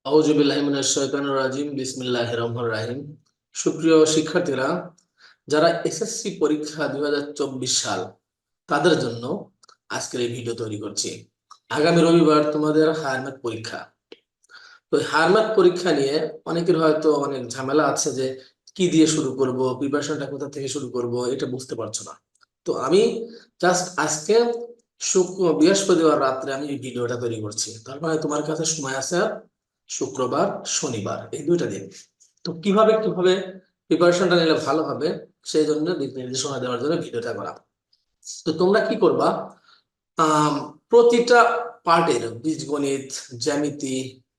আউযু বিল্লাহি মিনাশ শাইতানির রাজিম বিসমিল্লাহির রহমানির রহিম। সুপ্রিয় শিক্ষার্থীরা, যারা এসএসসি পরীক্ষা 2024 সাল তাদের জন্য আজকের এই ভিডিও তৈরি করছি। আগামী রবিবার তোমাদের হায়ার ম্যাথ পরীক্ষা। তো হায়ার ম্যাথ পরীক্ষা নিয়ে অনেকের হয়তো অনেক ঝামেলা আছে যে কি দিয়ে শুরু করব, প্রিপারেশনটা কোথা থেকে শুরু করব, এটা বুঝতে পারছো না। তো আমি জাস্ট আজকে বৃহস্পতিবার রাত্রে আমি এই ভিডিওটা তৈরি করছি। তার মানে তোমার কাছে সময় আছে আর শুক্রবার শনিবার, এই দুইটা দিন। তো কিভাবে কিভাবে প্রিপারেশনটা নিলে ভালো হবে সেই জন্য দিক নির্দেশনা দেওয়ার জন্য ভিডিওটা করা। তো তোমরা কি করবা, আহ প্রতিটা পার্টের বীজগণিত, জ্যামিতি,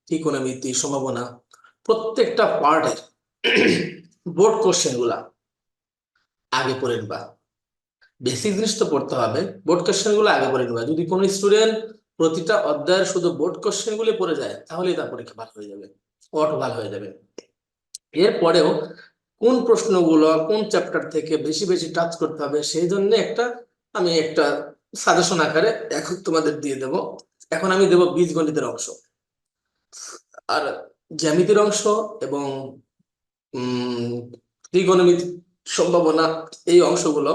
ত্রিকোণমিতি, সম্ভাবনা, প্রত্যেকটা পার্টের বোর্ড কোশ্চেন গুলা আগে পড়ে নিবা। বেসিক জিনিস তো পড়তে হবে, বোর্ড কোশ্চেন গুলো আগে পড়ে নিবা। যদি কোনো স্টুডেন্ট প্রতিটা অধ্যায়ের শুধু বোর্ড কোশ্চেন গুলো পড়ে যায় তাহলেই তার পরীক্ষা ভালো হয়ে যাবে, অটো ভালো হয়ে যাবে। এরপরেও কোন প্রশ্নগুলো কোন চ্যাপ্টার থেকে বেশি বেশি টাচ করতে হবে সেই জন্য আমি একটা সাজেশন আকারে এখন তোমাদের দিয়ে দেব। এখন আমি দেব বীজগণিতের অংশ আর জ্যামিতির অংশ এবং ত্রিকোণমিতি, সম্ভাবনা, এই অংশগুলো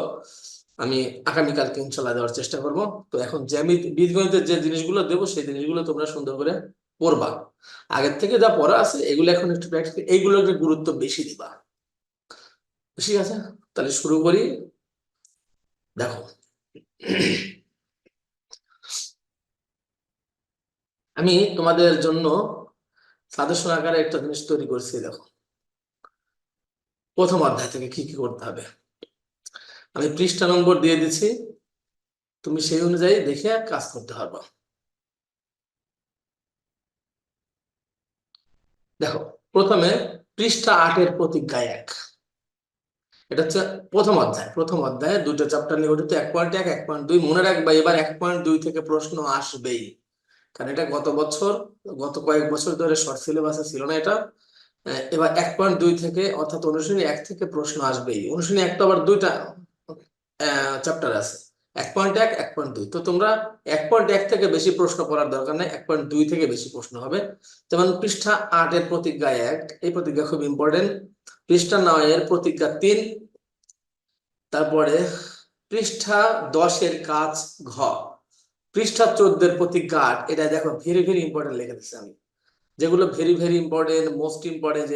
আমি আগামীকালকে ইনশাল্লাহ দেওয়ার চেষ্টা করব। তো এখন জ্যামিতি বীজগণিতের যে জিনিসগুলো দেবো সেই জিনিসগুলো তোমরা সুন্দর করে পড়বা। আগের থেকে যা পড়া আছে এগুলো এখন একটু প্র্যাকটিস, এইগুলোকে গুরুত্ব বেশি দিবা। ঠিক আছে, তাহলে শুরু করি। দেখো, আমি তোমাদের জন্য সাজেশন আকারে একটা জিনিস তৈরি করছি। দেখো, প্রথম অধ্যায় থেকে কি কি করতে হবে আমি পৃষ্ঠা নম্বর দিয়ে দিচ্ছি, তুমি সেই অনুযায়ী দেখে কাজ করতে পারবা। দেখো, প্রথমে পৃষ্ঠা 8-এর প্রতিজ্ঞা 1, এটা হচ্ছে প্রথম অধ্যায়ে দুটো চ্যাপ্টার নিয়ে গঠিত। 1.1 1.2 মনে রাখবা, এবার 1.2 থেকে প্রশ্ন আসবেই, কারণ এটা গত কয়েক বছর ধরে শর্ট সিলেবাসে ছিল না এটা। এবার 1.2 থেকে, অর্থাৎ অনুশীলনী 1 থেকে প্রশ্ন আসবেই। অনুশীলনী 1 তো আবার দুইটা চ্যাপ্টার আছে, 1.1 1.2। তো তোমরা 1.1 থেকে বেশি প্রশ্ন পড়ার দরকার নেই, 1.2 থেকে বেশি প্রশ্ন হবে। যেমন পৃষ্ঠা 8-এর প্রতিজ্ঞা 1, এই প্রতিজ্ঞা খুব ইম্পর্টেন্ট। পৃষ্ঠা 9-এর প্রতিজ্ঞা 3, তারপরে পৃষ্ঠা 10-এর কাজ ঘ, পৃষ্ঠা 14-এর প্রতিজ্ঞা 8। এটা দেখো ভেরি ভেরি ইম্পর্টেন্ট লিখে দিচ্ছি আমি, যেগুলো very very important, most important,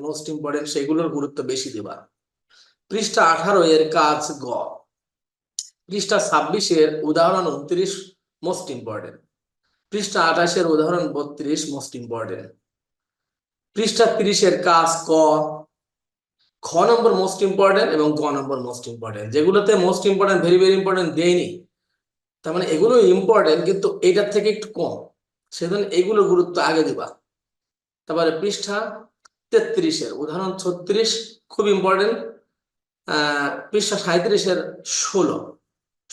most important, সেগুলোর গুরুত্ব বেশি দেবা। পৃষ্ঠা 18-এর কাজ গ, পৃষ্ঠা 26-এর উদাহরণ 29 মোস্ট ইম্পর্টেন্ট, পৃষ্ঠা 28-এর উদাহরণ 32 মোস্ট ইম্পর্টেন্ট, পৃষ্ঠা 30-এর কাজ ক, খ নম্বর মোস্ট ইম্পর্টেন্ট এবং গ নম্বর মোস্ট ইম্পর্টেন্ট। যেগুলোতে most important very very important দেয়নি, তার মানে এগুলো ইম্পর্টেন্ট কিন্তু এইটার থেকে একটু কম, সেজন্য এগুলোর গুরুত্ব আগে দিবা। তারপরে পৃষ্ঠা 33-এর উদাহরণ 36 খুব ইম্পর্টেন্ট। পৃষ্ঠা 37-এর 16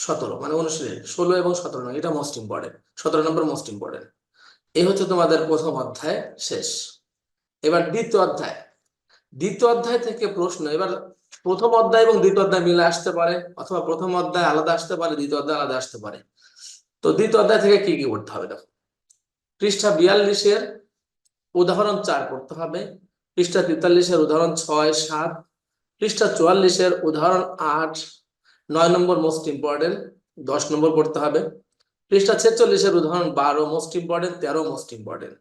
17, মানে অনুশীলনী 16 এবং 17 নয়, এটা মোস্ট ইম্পর্টেন্ট, 17 নম্বর মোস্ট ইম্পর্টেন্ট। এই হচ্ছে তোমাদের প্রথম অধ্যায় শেষ। এবার দ্বিতীয় অধ্যায় থেকে প্রশ্ন। এবার প্রথম অধ্যায় এবং দ্বিতীয় অধ্যায় মিলে আসতে পারে, অথবা প্রথম অধ্যায় আলাদা আসতে পারে, দ্বিতীয় অধ্যায় আলাদা আসতে পারে। তো দ্বিতীয় অধ্যায় থেকে কি কি করতে হবে দেখো, পৃষ্ঠা 42-এর উদাহরণ 4 করতে হবে, পৃষ্ঠা 43-এর উদাহরণ 6 7, পৃষ্ঠা 44-এর উদাহরণ 8 9 নম্বর মোস্ট ইম্পর্টেন্ট, 10 নম্বর পড়তে হবে। পৃষ্ঠা 46-এর উদাহরণ 12 মোস্ট ইম্পর্টেন্ট, 13 মোস্ট ইম্পর্টেন্ট।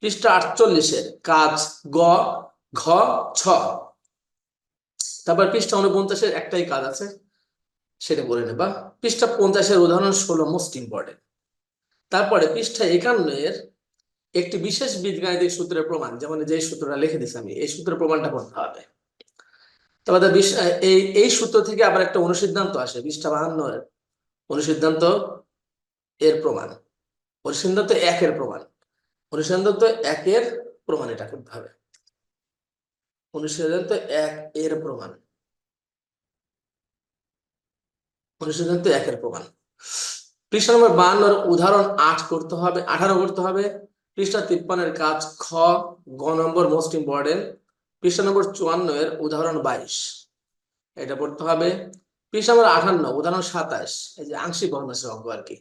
পৃষ্ঠা 48-এর কাজ গ ঘ ছ। তারপর পৃষ্ঠা 49-এর একটাই কাজ আছে, সেটা বলে নেবা। পৃষ্ঠা 50-এর উদাহরণ 16 মোস্ট ইম্পর্টেন্ট। তারপরে পৃষ্ঠা 51-এর একটি বিশেষ বীজগাণিতিক সূত্রের প্রমাণ, যেমন যে সূত্রটা লিখে দিচ্ছি আমি, এই সূত্রের প্রমাণটা করতে হবে। তারপরে এই সূত্র থেকে আবার একটা অনুসিদ্ধান্ত আসে, পৃষ্ঠা 52-এর অনুসিদ্ধান্ত এর প্রমাণ, অনুসিদ্ধান্ত 1-এর প্রমাণ, অনুসিদ্ধান্ত 1-এর প্রমাণ, এটা করতে হবে। অনুসিদ্ধান্ত 1-এর প্রমাণ, অনুসিদ্ধান্ত 1-এর প্রমাণ। পৃষ্ঠা নম্বর 52-এর উদাহরণ 8 করতে হবে, 18 করতে হবে। পৃষ্ঠা 53-এর কাজ খ গ নম্বর মোস্ট ইম্পর্টেন্ট। পৃষ্ঠা নম্বর 54-এর উদাহরণ 22, এটা পড়তে হবে। পৃষ্ঠা নম্বর 58 উদাহরণ 27, এই যে আংশিক ভগ্নাংশের অঙ্ক আর কি,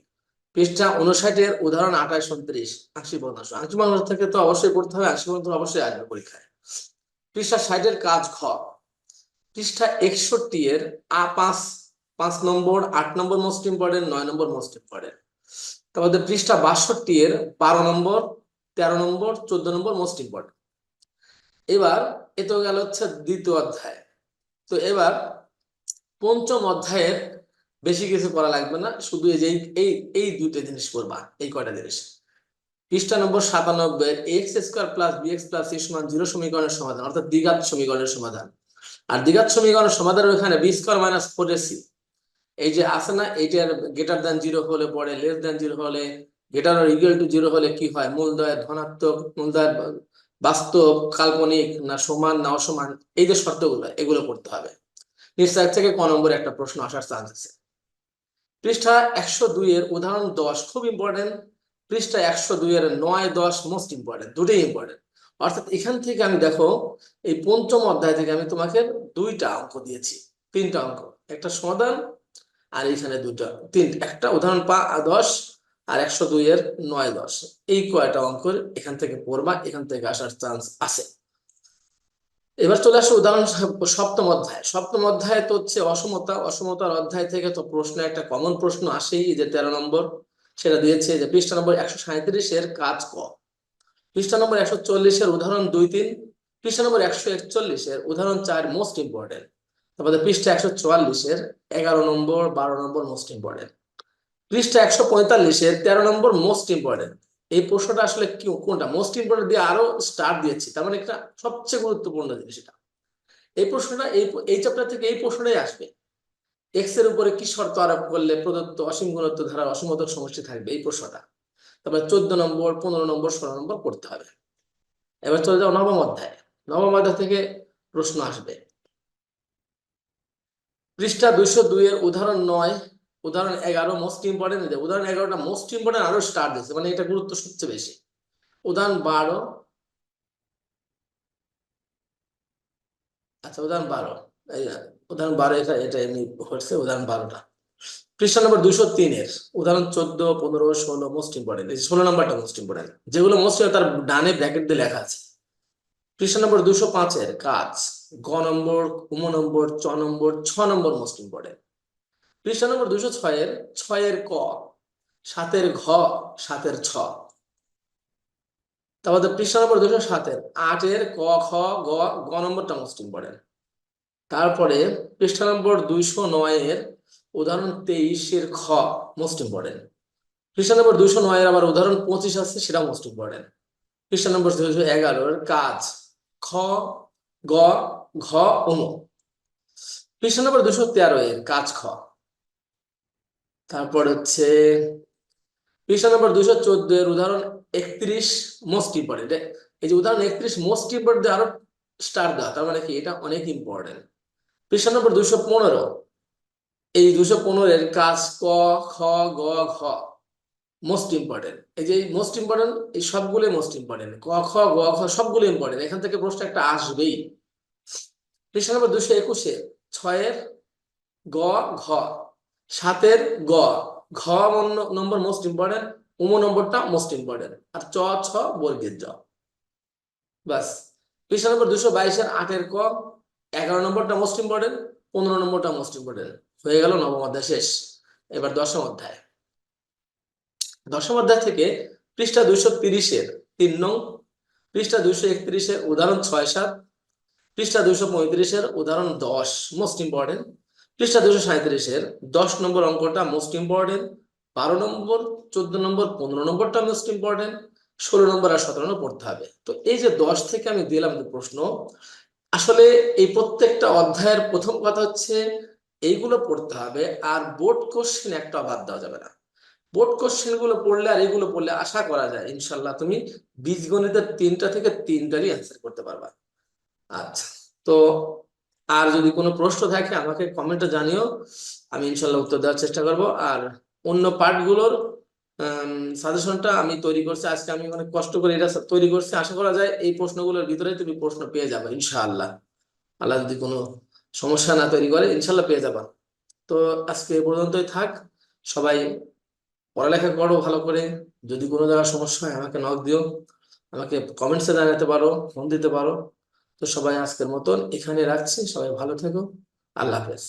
পৃষ্ঠা 59-এর উদাহরণ 28, 29 আংশিক ভগ্নাংশ। আংশিক ভগ্নাংশ থেকে তো অবশ্যই পড়তে হবে, আংশিক ভগ্নাংশ অবশ্যই আসবে পরীক্ষায়। পৃষ্ঠা 60-এর কাজ খ। পৃষ্ঠা 61-এর 5 নম্বর, 8 নম্বর মোস্ট ইম্পর্টেন্ট, 9 নম্বর মোস্ট ইম্পর্টেন্ট। তারপরে পৃষ্ঠা 62-এর 12 নম্বর, 13 নম্বর, 14 নম্বর মোস্ট ইম্পর্টেন্ট। এবার এ তো গেল হচ্ছে দ্বিতীয় অধ্যায়। তো এবার পঞ্চম অধ্যায়ের বেশি কিছু করা লাগবে না, শুধু এই দুইটা জিনিস করবা, এই কয়টা জিনিস। পৃষ্ঠা নম্বর 97, X square plus B X plus C সমান 0 সমীকরণের সমাধান, অর্থাৎ দ্বিঘাত সমীকরণের সমাধান। আর দ্বিঘাত সমীকরণের সমাধানের ওখানে বি স্কোয়ার মাইনাস 4ac, এই যে আছে না, এইটার গ্রেটার দ্যান 0 হলে পরে, লেস দ্যান 0 হলে, গ্রেটার অর ইকুয়াল টু 0 হলে কি হয়, মূলদ্বয় ধনাত্মক, মূলদ্বয় বাস্তব, কাল্পনিক না সমান না অসমান, এই যে শর্তগুলো, এগুলো করতে হবে। নিশ্চয় থেকে ক নম্বরে একটা প্রশ্ন আসার চান্স আছে। পৃষ্ঠা 102-এর উদাহরণ 10 খুব ইম্পর্টেন্ট। পৃষ্ঠা 102-এর 9, 10 মোস্ট ইম্পর্টেন্ট, দুটোই ইম্পর্টেন্ট। অর্থাৎ এখান থেকে আমি দেখো, এই পঞ্চম অধ্যায় থেকে আমি তোমাকে দুইটা অঙ্ক দিয়েছি, তিনটা অঙ্ক, একটা সমাধান আর এখানে একটা উদাহরণ 10 আর 102-এর 9, 10, এই কয়টা অঙ্ক এখান থেকে পড়বা, এখান থেকে আসার চান্স আছে। এবার চলে আসে উদাহরণ সপ্তম অধ্যায়। সপ্তম অধ্যায় তো হচ্ছে অসমতার অধ্যায় থেকে তো প্রশ্ন, একটা কমন প্রশ্ন আসেই, যে 13 নম্বর, সেটা দিয়েছে যে পৃষ্ঠা নম্বর 137-এর কাজ ক। পৃষ্ঠা নম্বর 140-এর উদাহরণ 2, 3, পৃষ্ঠা নম্বর 141-এর উদাহরণ 4 মোস্ট ইম্পর্টেন্ট। তারপরে পৃষ্ঠা 144-এর 11 নম্বর, 12 নম্বর মোস্ট ইম্পর্টেন্ট। পৃষ্ঠা 145-এর 13 নম্বর মোস্ট ইম্পর্টেন্ট। এই প্রশ্নটা আসলে কি, কোনটা মোস্ট ইম্পর্টেন্ট দিয়ে আরো স্টার দিয়েছি, তার মানে এটা সবচেয়ে গুরুত্বপূর্ণ জিনিস। এটা এই প্রশ্নটা এই চ্যাপ্টার থেকে এই প্রশ্নটাই আসবে। এক্স এর উপরে কি শর্ত আরোপ করলে প্রদত্ত অসীম ঘনত্ব ধারা অসীমতর সমষ্টি থাকবে, এই প্রশ্নটা। তারপরে 14 নম্বর, 15 নম্বর, 16 নম্বর করতে হবে। এবার চলে যাও নবম অধ্যায়। নবম অধ্যায় থেকে প্রশ্ন আসবে। পৃষ্ঠা 202-এর উদাহরণ 9, উদাহরণ 11 মোস্ট ইম্পর্টেন্ট। উদাহরণ 11টা মোস্ট ইম্পর্টেন্ট, আরো স্টার দিয়েছে, মানে এটা গুরুত্ব সবচেয়ে বেশি। উদাহরণ 12, আচ্ছা উদাহরণ 12, উদাহরণ 12 এটা এমনি হচ্ছে উদাহরণ 12টা। পৃষ্ঠা নম্বর 203-এর উদাহরণ 14, 15, 16 মোস্ট ইম্পর্টেন্ট। এই 16 নম্বরটা মোস্ট ইম্পর্টেন্ট, যেগুলো মোস্ট, তার ডানে ব্র্যাকেট দিয়ে লেখা আছে। পৃষ্ঠা নম্বর 205-এর কাজ গ নম্বর, উম নম্বর, চ নম্বর, 6 নম্বর মোস্ট ইম্পর্টেন্ট। পৃষ্ঠা নম্বর 206-এর 6-এর ক, 7-এর ঘ, 7-এর ছ। তারপর পৃষ্ঠা নম্বর 207-এর 8-এর ক, খ, গ নম্বরটা মোস্ট ইম্পর্টেন্ট। তারপরে পৃষ্ঠা নম্বর 209-এর উদাহরণ 23-এর খ মোস্ট ইম্পর্টেন্ট। পৃষ্ঠা নম্বর 209-এর আবার উদাহরণ 25 আছে, সেটা মোস্ট ইম্পর্টেন্ট। পৃষ্ঠা নম্বর 211-এর কাজ খ, গ, ঘ, উম। পৃষ্ঠা নম্বর 213-এর কাজ খ। তারপর হচ্ছে পৃষ্ঠা নম্বর 214-এর উদাহরণ 31 মোস্ট ইম্পর্টেন্ট। এই যে উদাহরণ 31 মোস্ট ইম্পর্টেন্ট, আরো স্টার দেওয়া, তার মানে কি এটা অনেক ইম্পর্টেন্ট। পৃষ্ঠা নম্বর 215, এই 215-এর কাজ ক, খ, গ, ঘ মোস্ট ইম্পর্টেন্ট। এই যে মোস্ট ইম্পর্টেন্ট, এই সবগুলো মোস্ট ইম্পর্টেন্ট, ক, খ, গ, ঘ সবগুলো ইম্পর্টেন্ট, এখান থেকে প্রশ্ন একটা আসবেই। পৃষ্ঠা নম্বর 221-এ 6-এর গ, ঘ, 7-এর গ, ঘ নম্বর মোস্ট ইম্পর্টেন্ট, উম নম্বরটা মোস্ট ইম্পর্টেন্ট, আর চ, ছ বর্গের জ। বাস। পৃষ্ঠা নম্বর 222-এর 8-এর ক, 11 নম্বরটা মোস্ট ইম্পর্টেন্ট, 15 নম্বরটা মোস্ট ইম্পর্টেন্ট। হয়ে গেল নবম অধ্যায় শেষ। এবার দশম অধ্যায়। দশম অধ্যায় থেকে পৃষ্ঠা 230-এর 3 নং, পৃষ্ঠা 231-এর উদাহরণ 6, 7, পৃষ্ঠা 235-এর উদাহরণ 10 মোস্ট ইম্পর্টেন্ট, পৃষ্ঠা 237-এর 10 নম্বর অঙ্কটা মোস্ট ইম্পর্টেন্ট, 12 নম্বর, 14 নম্বর, 15 নম্বরটা মোস্ট ইম্পর্টেন্ট, 16 নম্বর আর 17 নম্বর পড়তে হবে। তো এই যে 10 থেকে আমি দিলাম যে প্রশ্ন, আসলে এই প্রত্যেকটা অধ্যায়ের প্রথম কথা হচ্ছে এইগুলো পড়তে হবে, আর বোর্ড কোশ্চেন একটা বাদ দেওয়া যাবে না। বোর্ড কোশ্চেন গুলো পড়লে আর এগুলো পড়লে আশা করা যায় ইনশাল্লাহ তুমি বীজগণিতের 3টা থেকে 3টারই অ্যান্সার করতে পারবা। আচ্ছা, তো আর যদি কোনো প্রশ্ন থাকে আমাকে কমেন্টে জানিও, আমি ইনশাল্লাহ উত্তর দেওয়ার চেষ্টা করব। আর অন্য পার্টগুলোর সাজেশনটা আমি তৈরি করছি আজকে, আমি অনেক কষ্ট করে এটা তৈরি করছি, আশা করা যায় এই প্রশ্নগুলোর ভিতরে তুমি প্রশ্ন পেয়ে যাবে ইনশাআল্লাহ। আল্লাহ যদি কোনো সমস্যা না তৈরি করে ইনশাল্লাহ পেয়ে যাবা। তো আজকে এ পর্যন্তই থাক। সবাই পড়ালেখা করো ভালো করে। যদি কোনো জায়গায় সমস্যা হয় আমাকে নক দিও, আমাকে কমেন্টসে জানাতে পারো, ফোন দিতে পারো। তো সবাই আজকের মতন এখানে রাখছি, সবাই ভালো থেকো। আল্লাহ হাফেজ।